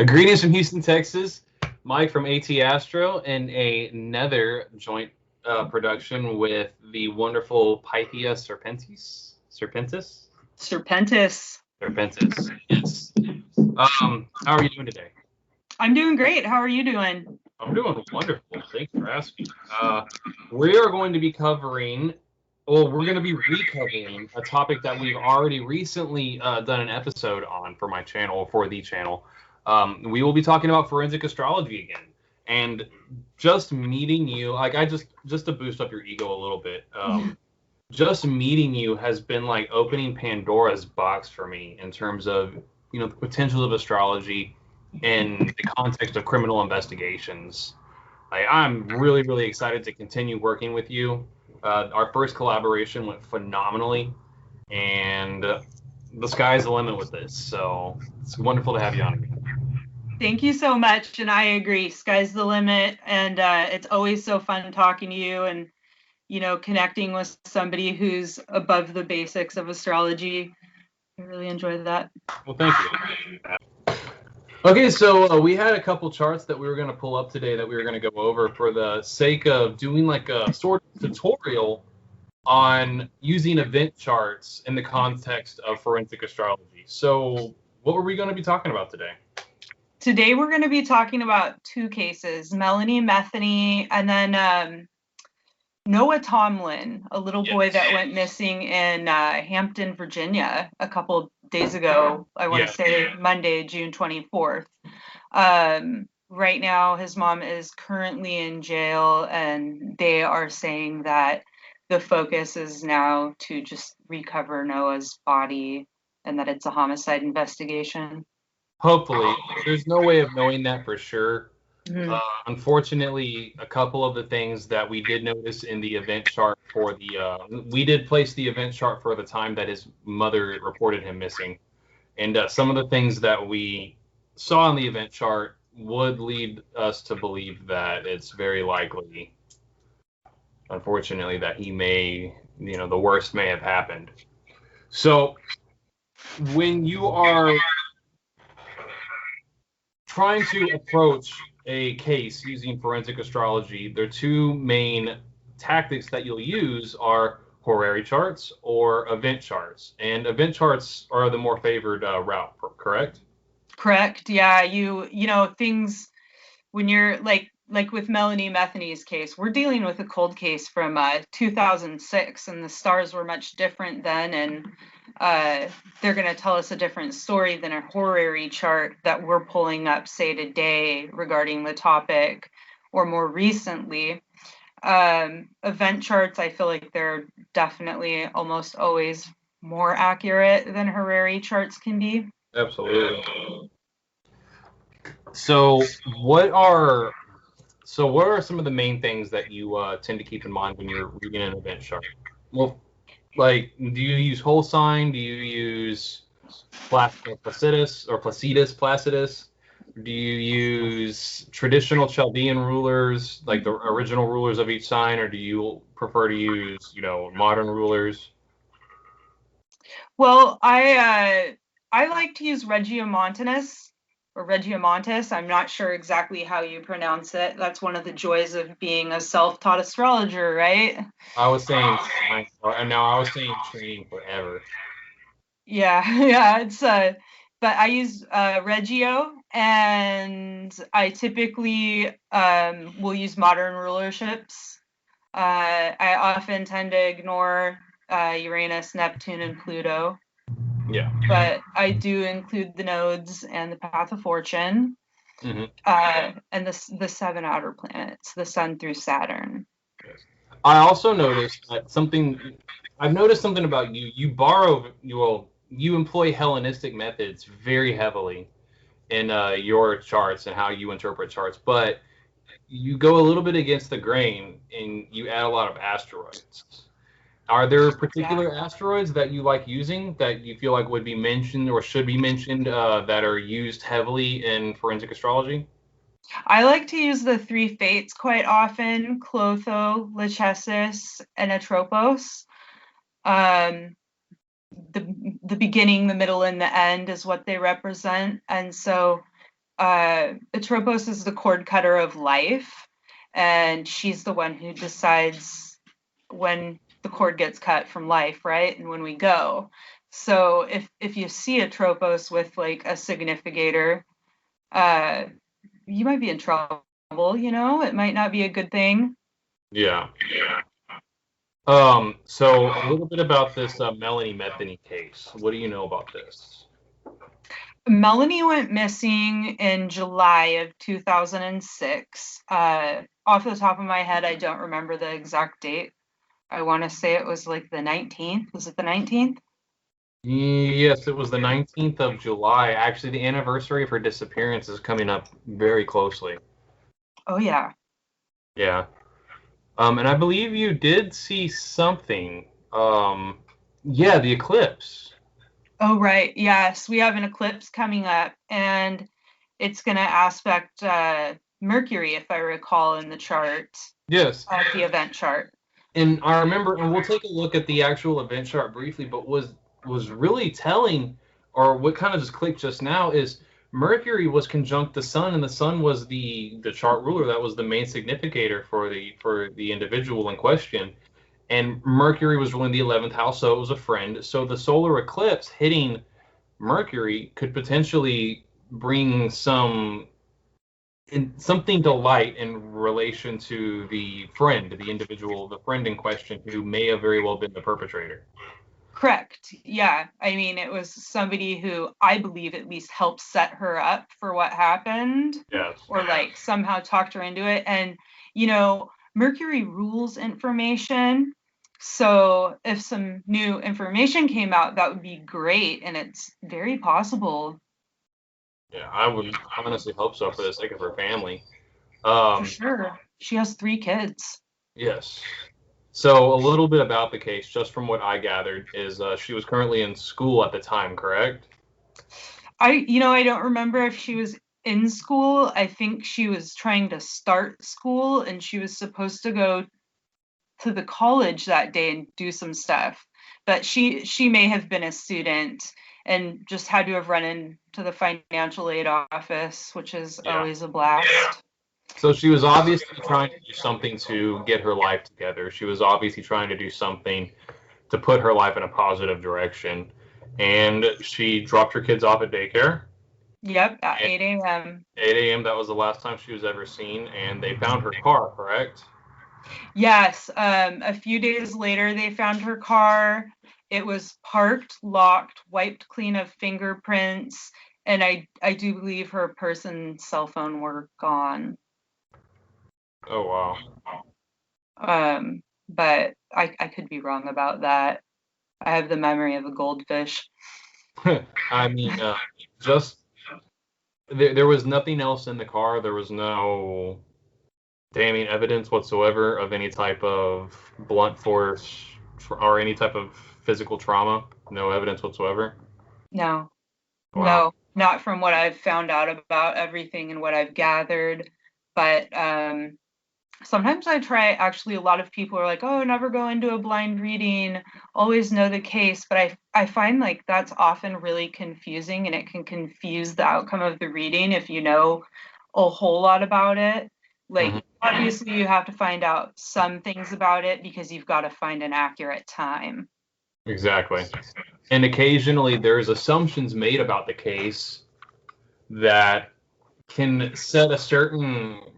Greetings from Houston, Texas. Mike from AT Astro and another joint production with the wonderful Pythia Serpentis. Serpentis? Serpentis. Serpentis, yes. How are you doing today? I'm doing great. How are you doing? I'm doing wonderful. Thanks for asking. We are going to be covering, we're going to be recovering a topic that we've already recently done an episode on for my channel, for the channel. We will be talking about forensic astrology again. And just meeting you, like just to boost up your ego a little bit, just meeting you has been like opening Pandora's box for me in terms of, the potentials of astrology in the context of criminal investigations. I'm really, really excited to continue working with you. Our first collaboration went phenomenally, and the sky's the limit with this. So it's wonderful to have you on again. Thank you so much, and I agree. Sky's the limit, and it's always so fun talking to you and, connecting with somebody who's above the basics of astrology. I really enjoyed that. Well, thank you. Okay, so we had a couple charts that we were going to pull up today that we were going to go over for the sake of doing like a sort of tutorial on using event charts in the context of forensic astrology. So what were we going to be talking about today? Today we're going to be talking about two cases, Melanie, Metheny, and then Noah Tomlin, a little boy that went missing in Hampton, Virginia a couple days ago. I want to say Monday, June 24th. Right now, his mom is currently in jail, and they are saying that the focus is now to just recover Noah's body and that it's a homicide investigation. Hopefully. There's no way of knowing that for sure. Unfortunately, a couple of the things that we did notice in the event chart for we did place the event chart for the time that his mother reported him missing. And some of the things that we saw in the event chart would lead us to believe that it's very likely, unfortunately, that he may, the worst may have happened. So when you are trying to approach a case using forensic astrology, their two main tactics that you'll use are horary charts or event charts. And event charts are the more favored route, correct? Correct. Yeah. Things when you're like with Melanie Metheny's case, we're dealing with a cold case from 2006, and the stars were much different then, and they're going to tell us a different story than a horary chart that we're pulling up, say, today regarding the topic, or more recently. Event charts, I feel like they're definitely almost always more accurate than horary charts can be. Absolutely. So what are some of the main things that you tend to keep in mind when you're reading an event chart? Well, like, do you use whole sign? Do you use Placidus? Do you use traditional Chaldean rulers, like the original rulers of each sign, or do you prefer to use, modern rulers? Well, I like to use Regiomontanus or Regiomontis. I'm not sure exactly how you pronounce it. That's one of the joys of being a self-taught astrologer, right? I was saying science, and now I was saying training forever. Yeah, it's but I use Regio, and I typically will use modern rulerships. I often tend to ignore Uranus, Neptune, and Pluto. Yeah. But I do include the nodes and the path of fortune, and the 7 outer planets, the Sun through Saturn. I also noticed that I've noticed something about you. You employ Hellenistic methods very heavily in your charts and how you interpret charts, but you go a little bit against the grain and you add a lot of asteroids. Are there particular asteroids that you like using that you feel like would be mentioned or should be mentioned that are used heavily in forensic astrology? I like to use the 3 fates quite often, Clotho, Lachesis, and Atropos. The beginning, the middle, and the end is what they represent. And so Atropos is the cord cutter of life, and she's the one who decides when the cord gets cut from life, right? And when we go. So if you see Atropos with like a significator, you might be in trouble, it might not be a good thing. Yeah. So a little bit about this Melanie Metheny case. What do you know about this? Melanie went missing in July of 2006. Off the top of my head, I don't remember the exact date. I want to say it was like the 19th. Was it the 19th? Yes, it was the 19th of July. Actually, the anniversary of her disappearance is coming up very closely. Oh, yeah. Yeah. And I believe you did see something. Yeah, the eclipse. Oh, right. Yes, we have an eclipse coming up, and it's going to aspect Mercury, if I recall, in the chart, Yes. the event chart. And I remember, and we'll take a look at the actual event chart briefly, but was really telling, or what kind of just clicked just now is Mercury was conjunct the Sun, and the Sun was the chart ruler. That was the main significator for the individual in question. And Mercury was ruling the 11th house, so it was a friend. So the solar eclipse hitting Mercury could potentially bring something to light in relation to the friend, the individual, the friend in question, who may have very well been the perpetrator. Correct. Yeah. I mean, it was somebody who I believe at least helped set her up for what happened. Yes. Or like somehow talked her into it. And, Mercury rules information. So if some new information came out, that would be great. And it's very possible. Yeah, I would honestly hope so for the sake of her family. For sure. She has 3 kids. Yes. So a little bit about the case, just from what I gathered, is she was currently in school at the time, correct? I don't remember if she was in school. I think she was trying to start school, and she was supposed to go to the college that day and do some stuff. But she may have been a student and just had to have run into the financial aid office, which is always a blast. So she was obviously trying to do something to get her life together. She was obviously trying to do something to put her life in a positive direction. And she dropped her kids off at daycare. Yep, at 8 a.m. 8 a.m., that was the last time she was ever seen. And they found her car, correct? Yes. A few days later, they found her car. It was parked, locked, wiped clean of fingerprints. And I do believe her purse and cell phone were gone. Oh, wow. But I could be wrong about that. I have the memory of a goldfish. I mean, just there was nothing else in the car. There was no damning evidence whatsoever of any type of blunt force or any type of physical trauma. No evidence whatsoever. No. Wow. No, not from what I've found out about everything and what I've gathered. But sometimes actually, a lot of people are like, oh, never go into a blind reading, always know the case. But I find like that's often really confusing, and it can confuse the outcome of the reading if you know a whole lot about it. Like, obviously, you have to find out some things about it because you've got to find an accurate time. Exactly. And occasionally there's assumptions made about the case that can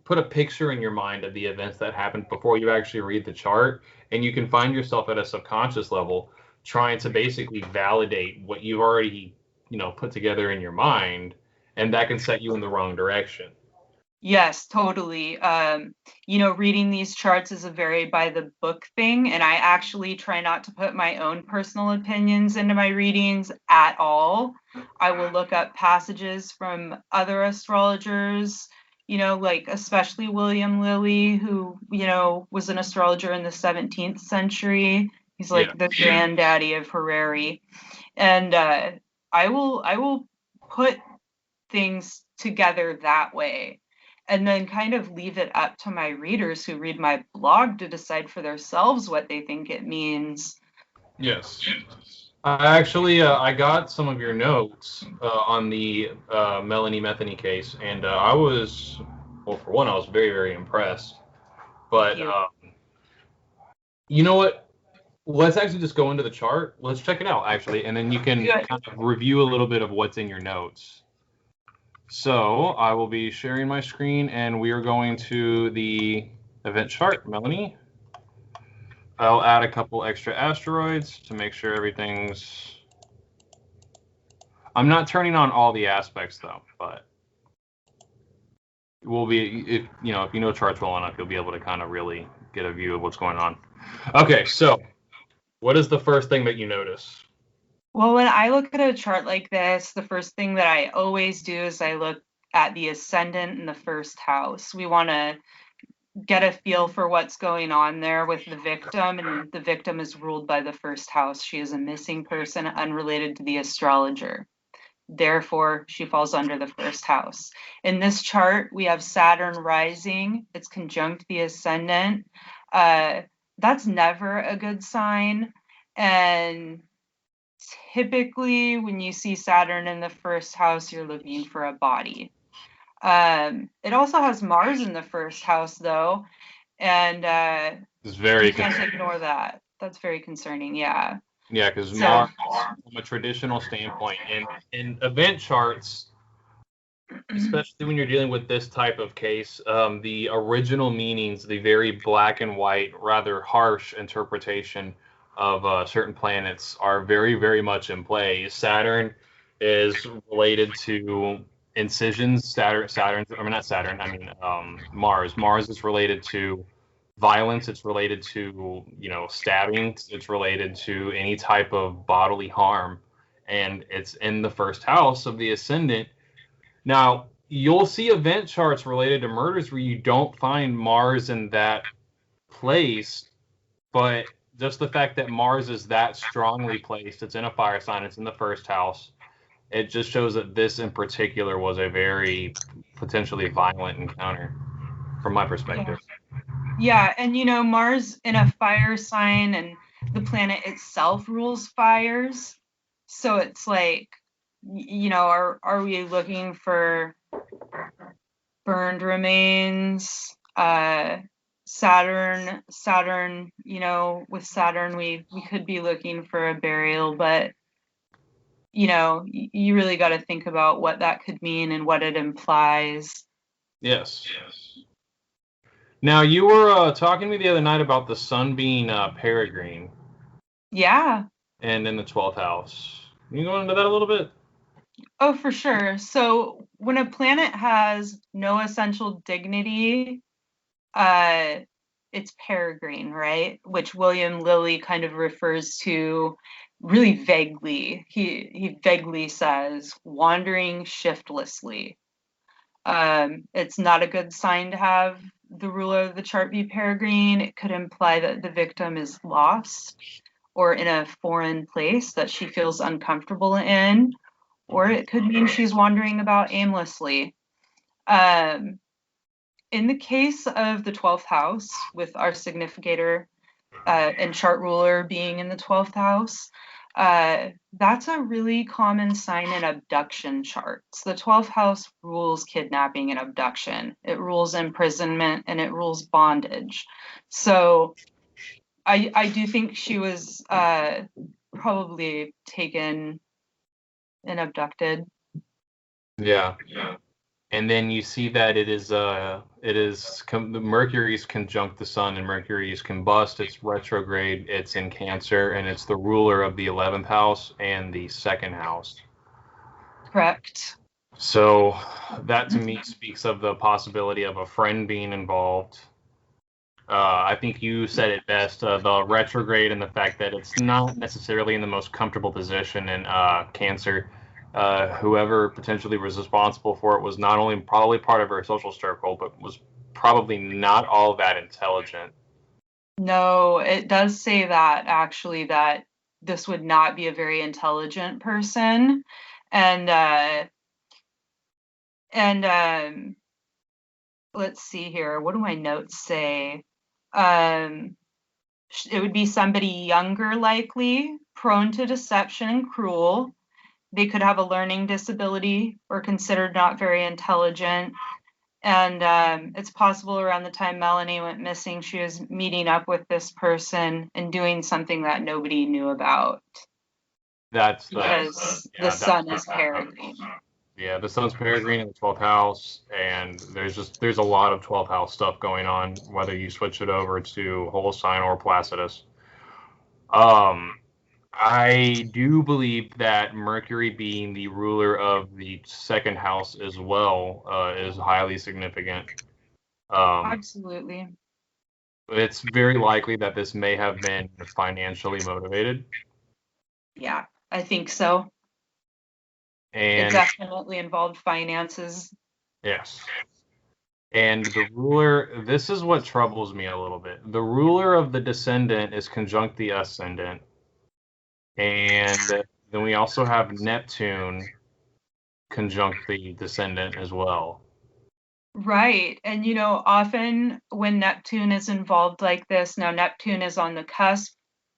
put a picture in your mind of the events that happened before you actually read the chart. And you can find yourself at a subconscious level trying to basically validate what you've already, put together in your mind. And that can set you in the wrong direction. Yes, totally. Reading these charts is a very by the book thing, and I actually try not to put my own personal opinions into my readings at all. I will look up passages from other astrologers, like especially William Lilly, who, was an astrologer in the 17th century. He's like the granddaddy of Harari. And I will put things together that way, and then kind of leave it up to my readers who read my blog to decide for themselves what they think it means. Yes. I got some of your notes on the Melanie Metheny case, and well, for one, I was very, very impressed. Thank But you. you know what? Let's actually just go into the chart. Let's check it out, actually, and then you can Good. kind of review a little bit of what's in your notes. So I will be sharing my screen, and we are going to the event chart, Melanie. I'll add a couple extra asteroids to make sure everything's... I'm not turning on all the aspects, though, but we'll be, if you know charts well enough, you'll be able to kind of really get a view of what's going on. Okay, so what is the first thing that you notice? Well, when I look at a chart like this, the first thing that I always do is I look at the ascendant in the first house. We want to get a feel for what's going on there with the victim, and the victim is ruled by the first house. She is a missing person unrelated to the astrologer. Therefore, she falls under the first house. In this chart, we have Saturn rising. It's conjunct the ascendant. That's never a good sign. And typically, when you see Saturn in the first house, you're looking for a body. It also has Mars in the first house, though, and It's very you can't ignore that. That's very concerning, yeah. Yeah, because So, Mars, from a traditional standpoint, and in event charts, especially when you're dealing with this type of case, the original meanings, the very black and white, rather harsh interpretation of certain planets are very, very much in play. Saturn is related to incisions. I mean, not Saturn. I mean, Mars. Mars is related to violence. It's related to, stabbing. It's related to any type of bodily harm, and it's in the first house of the ascendant. Now, you'll see event charts related to murders where you don't find Mars in that place, but just the fact that Mars is that strongly placed, it's in a fire sign, it's in the first house, it just shows that this in particular was a very potentially violent encounter from my perspective. yeah, and Mars in a fire sign, and the planet itself rules fires. So it's like, are we looking for burned remains? Saturn, with Saturn, we could be looking for a burial, but you really got to think about what that could mean and what it implies. Yes. Now, you were talking to me the other night about the sun being peregrine. Yeah. And in the 12th house. Can you go into that a little bit? Oh, for sure. So when a planet has no essential dignity, it's peregrine, right? Which William Lilly kind of refers to really vaguely. He vaguely says wandering shiftlessly. It's not a good sign to have the ruler of the chart be peregrine. It could imply that the victim is lost or in a foreign place that she feels uncomfortable in, or it could mean she's wandering about aimlessly. In the case of the 12th house, with our significator and chart ruler being in the 12th house, that's a really common sign in abduction charts. The 12th house rules kidnapping and abduction. It rules imprisonment and it rules bondage. So I do think she was probably taken and abducted. Yeah. And then you see that Mercury's conjunct the sun, and Mercury's combust. It's retrograde. It's in Cancer, and it's the ruler of the 11th house and the second house. Correct. So that to me speaks of the possibility of a friend being involved. I think you said it best, the retrograde and the fact that it's not necessarily in the most comfortable position in Cancer. Whoever potentially was responsible for it was not only probably part of her social circle, but was probably not all that intelligent. No, it does say that actually that this would not be a very intelligent person. And let's see here. What do my notes say? It would be somebody younger, likely, prone to deception and cruel. They could have a learning disability or considered not very intelligent. And it's possible around the time Melanie went missing, she was meeting up with this person and doing something that nobody knew about. Because the sun is peregrine. Yeah, the sun's peregrine in the 12th house, and there's a lot of 12th house stuff going on, whether you switch it over to whole sign or Placidus. I do believe that Mercury being the ruler of the second house as well is highly significant. Absolutely. It's very likely that this may have been financially motivated. Yeah, I think so. And it definitely involved finances. Yes. And the ruler, this is what troubles me a little bit. The ruler of the descendant is conjunct the ascendant. And then we also have Neptune conjunct the descendant as well. Right. And, often when Neptune is involved like this, now Neptune is on the cusp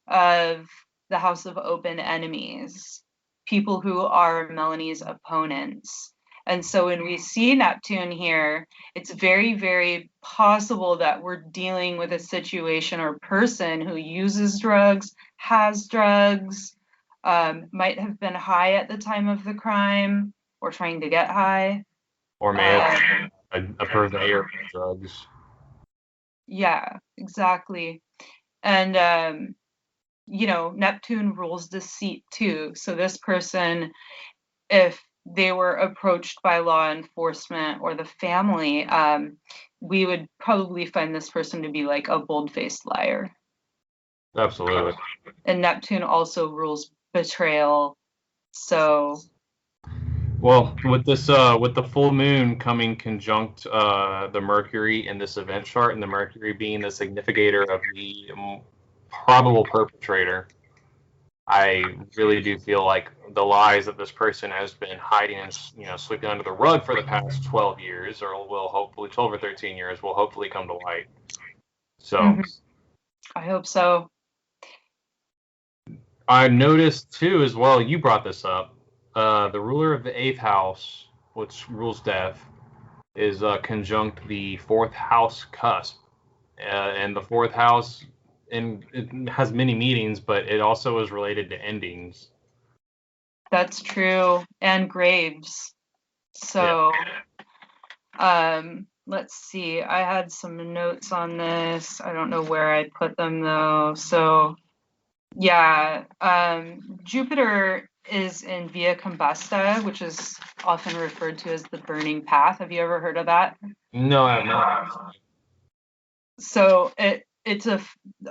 of the house of open enemies, people who are Melanie's opponents. And so when we see Neptune here, it's very, very possible that we're dealing with a situation or person who uses drugs, has drugs, might have been high at the time of the crime or trying to get high. Or may have a purveyor of drugs. Yeah, exactly. And, Neptune rules deceit too. So this person, if they were approached by law enforcement or the family, we would probably find this person to be like a bold-faced liar. Absolutely. And Neptune also rules betrayal. So well, with this, with the full moon coming conjunct the Mercury in this event chart, and the Mercury being the significator of the probable perpetrator, I really do feel like the lies that this person has been hiding and sweeping under the rug for the past 12 years, or will hopefully 12 or 13 years, will hopefully come to light. So I hope so. I noticed too as well. You brought this up. The ruler of the 8th house, which rules death, is conjunct the 4th house cusp, and the 4th house, and it has many meanings, but it also is related to endings. That's true, and graves. So, let's see. I had some notes on this. I don't know where I put them though. So, yeah, Jupiter is in Via Combusta, which is often referred to as the burning path. Have you ever heard of that? No, I have not. So it's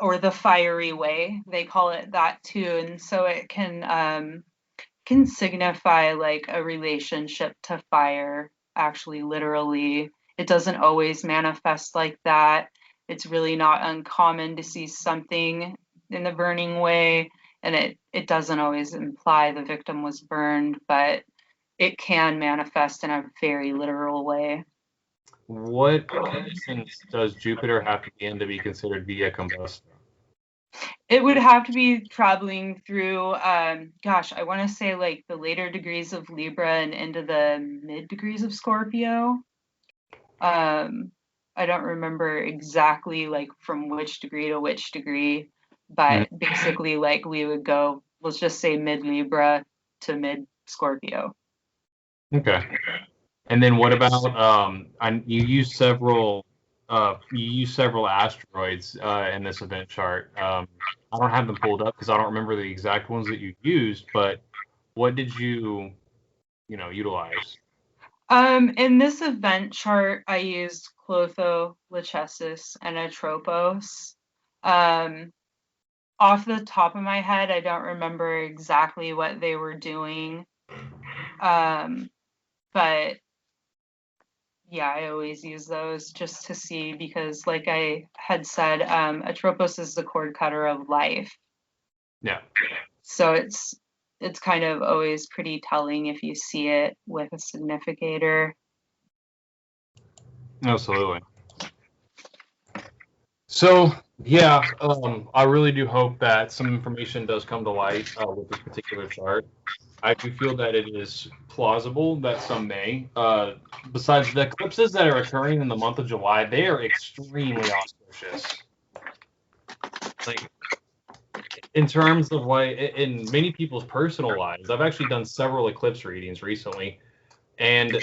or the fiery way, they call it that too, and so it can signify like a relationship to fire. Actually, literally, it doesn't always manifest like that. It's really not uncommon to see something in the burning way, and it doesn't always imply the victim was burned, but it can manifest in a very literal way. What conditions does Jupiter have to be in to be considered Via Combusta? It would have to be traveling through, I want to say like the later degrees of Libra and into the mid degrees of Scorpio. I don't remember exactly like from which degree to which degree, but basically like we would go, let's just say mid Libra to mid Scorpio. Okay. And then what about you use several asteroids in this event chart. I don't have them pulled up because I don't remember the exact ones that you used, but what did you utilize? In this event chart, I used Clotho, Lachesis, and Atropos. Off the top of my head, I don't remember exactly what they were doing. But yeah, I always use those just to see, because like I had said, Atropos is the cord cutter of life. Yeah. So it's kind of always pretty telling if you see it with a significator. Absolutely. So yeah, I really do hope that some information does come to light with this particular chart. I do feel that it is plausible that some may. Besides the eclipses that are occurring in the month of July, they are extremely auspicious. Like in terms of like in many people's personal lives, I've actually done several eclipse readings recently, and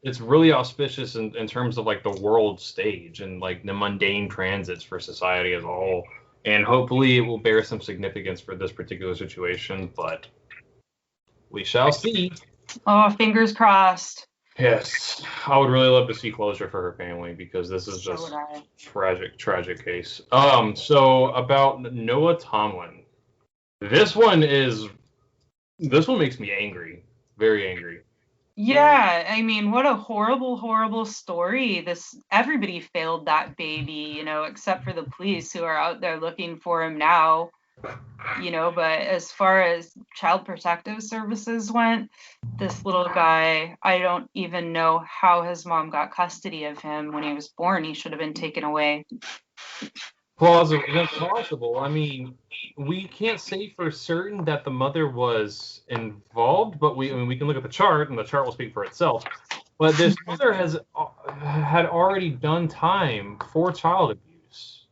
it's really auspicious in terms of like the world stage and like the mundane transits for society as a whole. And hopefully it will bear some significance for this particular situation, but we shall see. Oh, fingers crossed. Yes, I would really love to see closure for her family because this is So would just I. tragic case. So about Noah Tomlin. This one is this one makes me angry, very angry. Yeah, I mean, what a horrible, horrible story. Everybody failed that baby, except for the police who are out there looking for him now, but as far as Child Protective Services went, this little guy, I don't even know how his mom got custody of him when he was born. He should have been taken away. Plausible. That's possible. I mean, we can't say for certain that the mother was involved, but we can look at the chart, and the chart will speak for itself. But this mother had already done time for child abuse.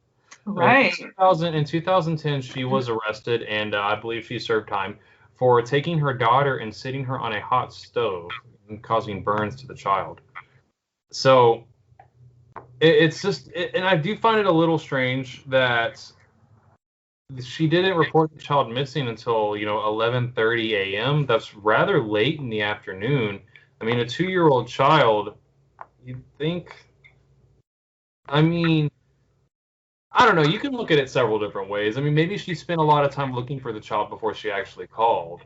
Right. 2010, she was arrested, and I believe she served time for taking her daughter and sitting her on a hot stove and causing burns to the child. So it's just, and I do find it a little strange that she didn't report the child missing until 11:30 a.m. That's rather late in the afternoon. I mean, a 2-year-old child. You'd think. I mean, I don't know. You can look at it several different ways. I mean, maybe she spent a lot of time looking for the child before she actually called.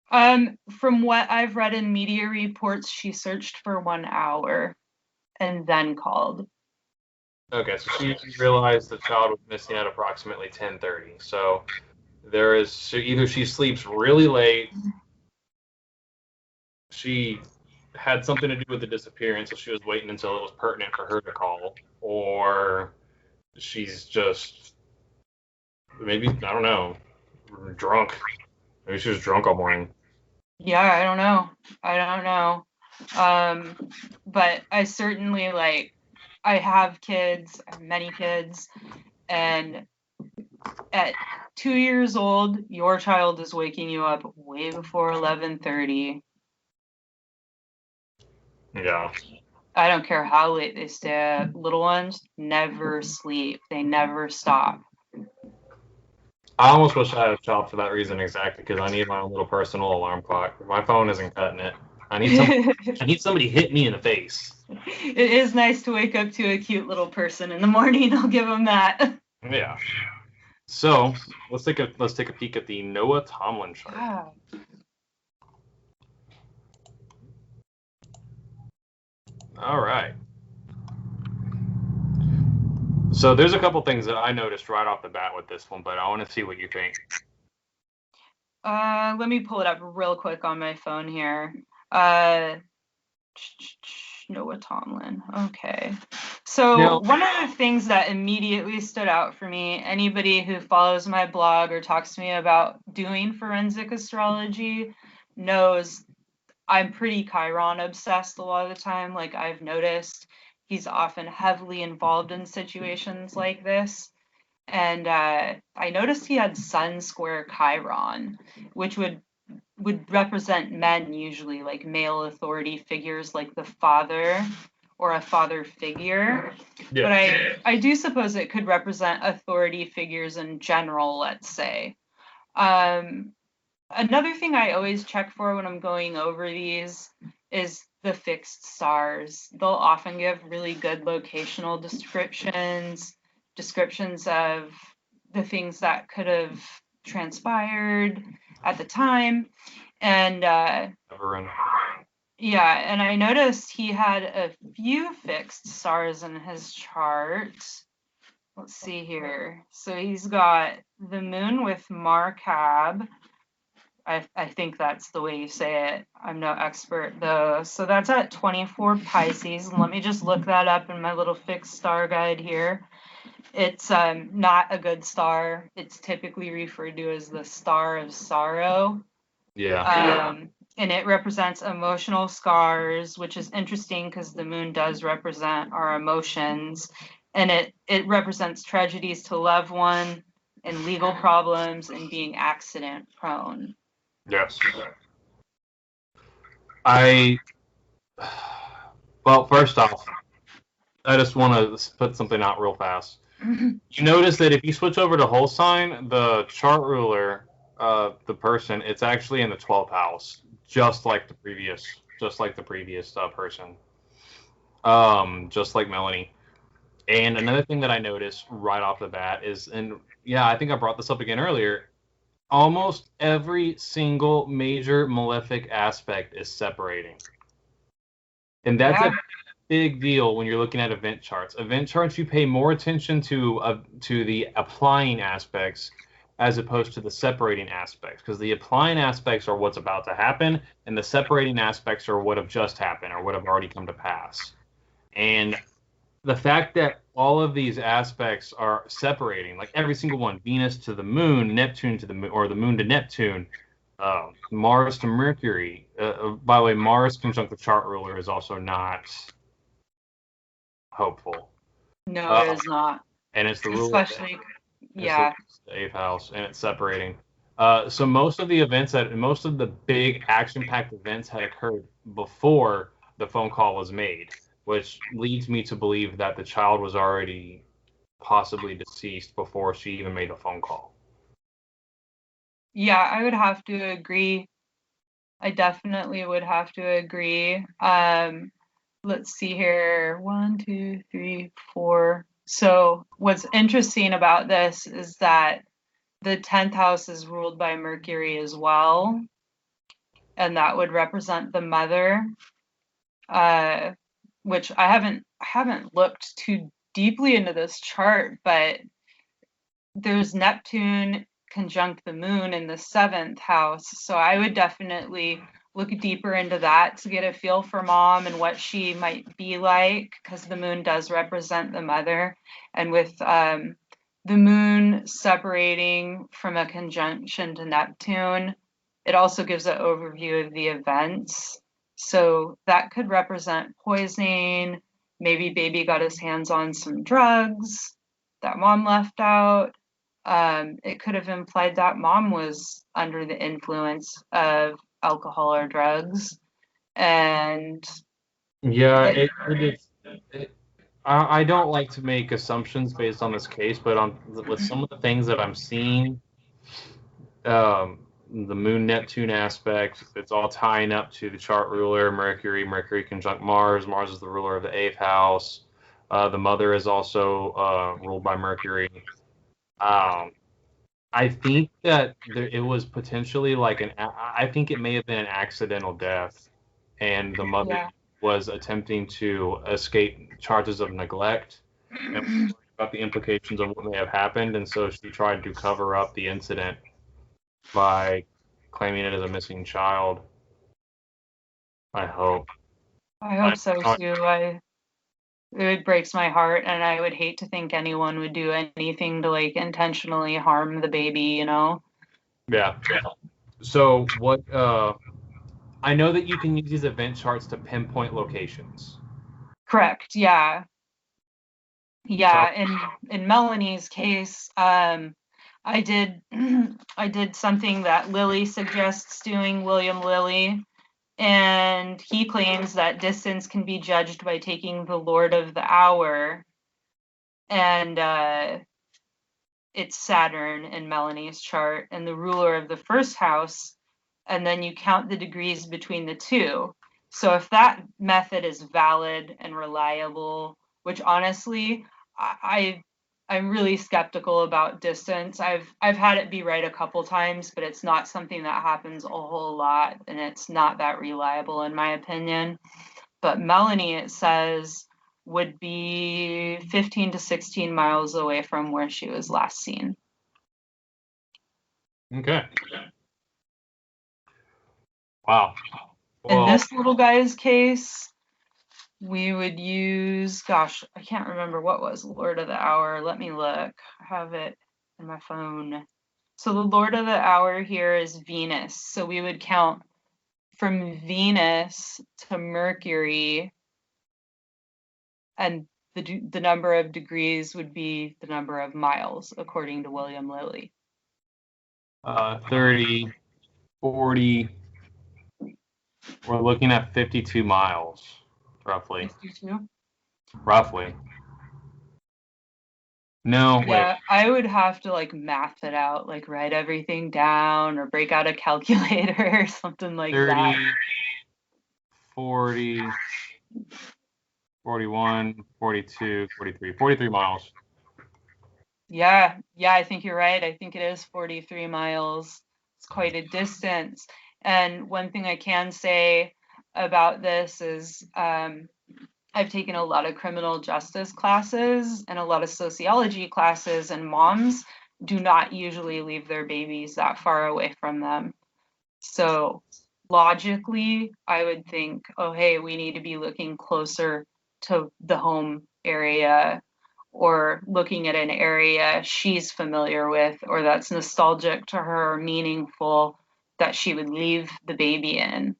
From what I've read in media reports, she searched for 1 hour and then called. Okay, so she realized the child was missing at approximately 10:30. So there is so either she sleeps really late, she had something to do with the disappearance, so she was waiting until it was pertinent for her to call, or she's just maybe I don't know, drunk. Maybe she was drunk all morning. Yeah, I don't know. But I certainly I have kids, I have many kids, and at 2 years old, your child is waking you up way before 11:30. Yeah. I don't care how late they stay up. Little ones never sleep. They never stop. I almost wish I had a child for that reason exactly because I need my own little personal alarm clock. My phone isn't cutting it. I need somebody hit me in the face. It is nice to wake up to a cute little person in the morning. I'll give them that. Yeah. So let's take a peek at the Noah Tomlin chart. Yeah. All right. So there's a couple things that I noticed right off the bat with this one, but I want to see what you think. Let me pull it up real quick on my phone here. Noah Tomlin. Okay. So Now, one of the things that immediately stood out for me, anybody who follows my blog or talks to me about doing forensic astrology knows I'm pretty Chiron obsessed a lot of the time. Like I've noticed he's often heavily involved in situations like this. And I noticed he had Sun square Chiron, which would represent men usually, like male authority figures like the father or a father figure. yeah. But I do suppose it could represent authority figures in general, let's say. Another thing I always check for when I'm going over these is the fixed stars. They'll often give really good locational descriptions of the things that could have transpired at the time. And yeah, and I noticed he had a few fixed stars in his chart. Let's see here. So he's got the moon with Markab, I think that's the way you say it. I'm no expert though. So that's at 24 Pisces. Let me just look that up in my little fixed star guide here. It's not a good star. It's typically referred to as the star of sorrow. Yeah. And it represents emotional scars, which is interesting because the moon does represent our emotions. And it represents tragedies to loved one and legal problems and being accident prone. Yes. Well, first off, I just want to put something out real fast. You notice that if you switch over to whole sign, the chart ruler, the person, it's actually in the 12th house, just like the previous person, just like Melanie. And another thing that I noticed right off the bat is, and yeah, I think I brought this up again earlier, almost every single major malefic aspect is separating. And that's a big deal when you're looking at event charts. Event charts, you pay more attention to the applying aspects as opposed to the separating aspects, because the applying aspects are what's about to happen, and the separating aspects are what have just happened or what have already come to pass. And the fact that all of these aspects are separating, like every single one, Venus to the moon, Neptune to the moon, or the moon to Neptune, Mars to Mercury. By the way, Mars conjunct the chart ruler is also not hopeful. No, it is not. And it's the ruler. Especially, yeah. The 8th house, and it's separating. So most of the big action-packed events had occurred before the phone call was made, which leads me to believe that the child was already possibly deceased before she even made the phone call. Yeah, I would have to agree. I definitely would have to agree. Let's see here. 1, 2, 3, 4. So what's interesting about this is that the 10th house is ruled by Mercury as well, and that would represent the mother, which I haven't looked too deeply into this chart, but there's Neptune conjunct the moon in the 7th house, so I would definitely look deeper into that to get a feel for mom and what she might be like, because the moon does represent the mother, and with the moon separating from a conjunction to Neptune, it also gives an overview of the events. So that could represent poisoning, maybe baby got his hands on some drugs that mom left out. It could have implied that mom was under the influence of alcohol or drugs. And yeah, I don't like to make assumptions based on this case, but with some of the things that I'm seeing, the moon Neptune aspect, it's all tying up to the chart ruler Mercury conjunct Mars is the ruler of the 8th house. The mother is also ruled by Mercury. I think that it was potentially I think it may have been an accidental death, and the mother was attempting to escape charges of neglect and about the implications of what may have happened, and so she tried to cover up the incident by claiming it as a missing child. I hope. I hope so too. It breaks my heart, and I would hate to think anyone would do anything to intentionally harm the baby, you know? Yeah. So what I know that you can use these event charts to pinpoint locations. Correct, yeah. Yeah, in Melanie's case, I did something that Lily suggests doing, William Lilly, and he claims that distance can be judged by taking the Lord of the Hour, and it's Saturn in Melanie's chart, and the ruler of the first house, and then you count the degrees between the two. So if that method is valid and reliable, which honestly, I'm really skeptical about distance. I've had it be right a couple times, but it's not something that happens a whole lot, and it's not that reliable in my opinion. But Melanie, it says, would be 15 to 16 miles away from where she was last seen. Okay. Wow. In Well, this little guy's case, we would use, gosh, I can't remember what was Lord of the Hour. Let me look. I have it in my phone. So the Lord of the Hour here is Venus. So we would count from Venus to Mercury, and the number of degrees would be the number of miles, according to William Lilly. 30, 40. We're looking at 52 miles, roughly. 52? Roughly. No, wait. Yeah, I would have to like math it out, like write everything down or break out a calculator or something like 30, that. 40, 41, 42, 43. 43 miles. Yeah, I think you're right. I think it is 43 miles. It's quite a distance. And one thing I can say about this is I've taken a lot of criminal justice classes and a lot of sociology classes, and moms do not usually leave their babies that far away from them. So logically, I would think, oh, hey, we need to be looking closer to the home area, or looking at an area she's familiar with or that's nostalgic to her or meaningful that she would leave the baby in.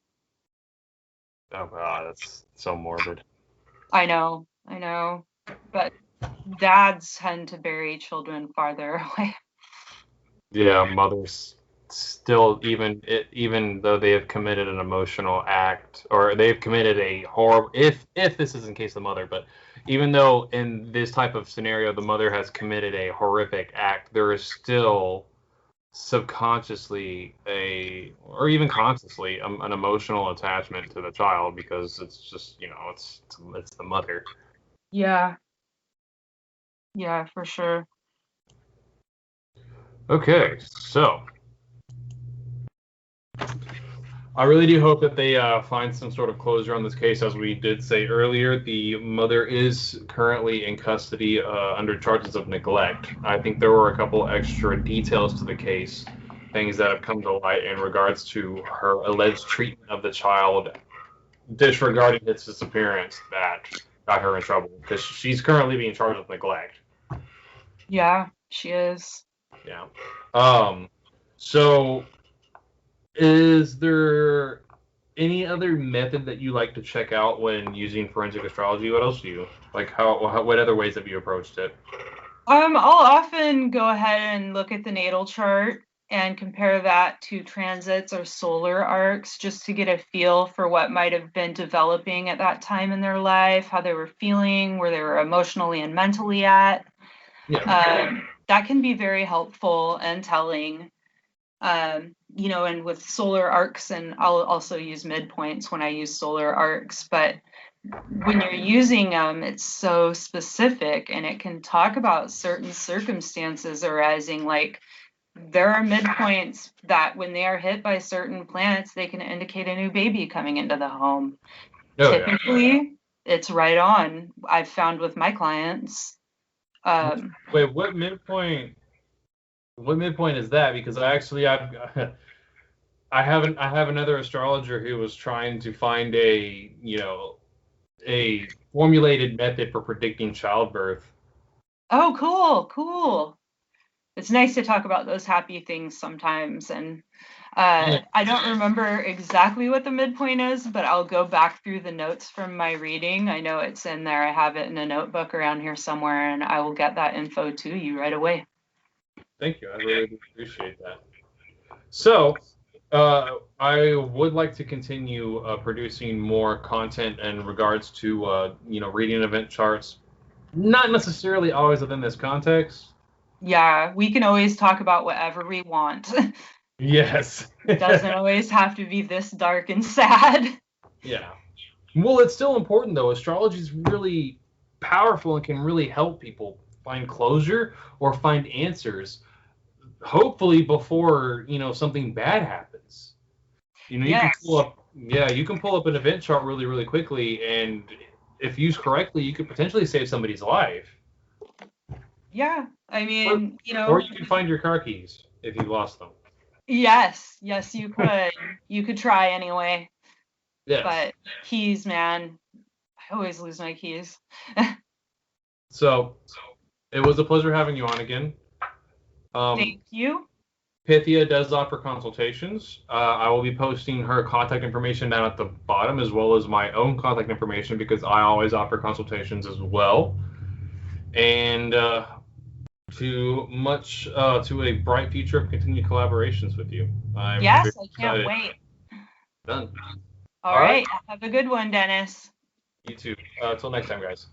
Oh, God, that's so morbid. I know, but dads tend to bury children farther away. Yeah, mothers still, even though they have committed an emotional act, or they've committed a horrible, if this is in case of the mother, but even though in this type of scenario the mother has committed a horrific act, there is still subconsciously or even consciously an emotional attachment to the child, because it's just, it's the mother. Yeah, for sure. Okay, so I really do hope that they find some sort of closure on this case. As we did say earlier, the mother is currently in custody under charges of neglect. I think there were a couple extra details to the case, things that have come to light in regards to her alleged treatment of the child, disregarding its disappearance, that got her in trouble, because she's currently being charged with neglect. Yeah, she is. Yeah. So is there any other method that you like to check out when using forensic astrology? What else do you like? What other ways have you approached it? I'll often go ahead and look at the natal chart and compare that to transits or solar arcs, just to get a feel for what might have been developing at that time in their life, how they were feeling, where they were emotionally and mentally at. Yeah. That can be very helpful and telling. And with solar arcs, and I'll also use midpoints when I use solar arcs, but when you're using them, it's so specific, and it can talk about certain circumstances arising. Like, there are midpoints that when they are hit by certain planets, they can indicate a new baby coming into the home. Oh, Typically, it's right on. I've found with my clients. Wait, what midpoint? What midpoint is that? Because I have another astrologer who was trying to find a formulated method for predicting childbirth. Oh, cool. It's nice to talk about those happy things sometimes. And Yeah. I don't remember exactly what the midpoint is, but I'll go back through the notes from my reading. I know it's in there. I have it in a notebook around here somewhere, and I will get that info to you right away. Thank you. I really do appreciate that. So, I would like to continue producing more content in regards to reading event charts. Not necessarily always within this context. Yeah, we can always talk about whatever we want. Yes. It doesn't always have to be this dark and sad. Yeah. Well, it's still important though. Astrology is really powerful and can really help people find closure or find answers, hopefully before, something bad happens. You can Yes. you can pull up an event chart really, really quickly, and if used correctly, you could potentially save somebody's life. Yeah. I mean, Or you can find your car keys if you lost them. Yes, you could. You could try anyway. Yes. But keys, man, I always lose my keys. So it was a pleasure having you on again. Thank you. Pythia does offer consultations. I will be posting her contact information down at the bottom, as well as my own contact information, because I always offer consultations as well. And to a bright future of continued collaborations with you. Yes, I can't wait. Done. All right. Have a good one, Dennis. You too. Until next time, guys.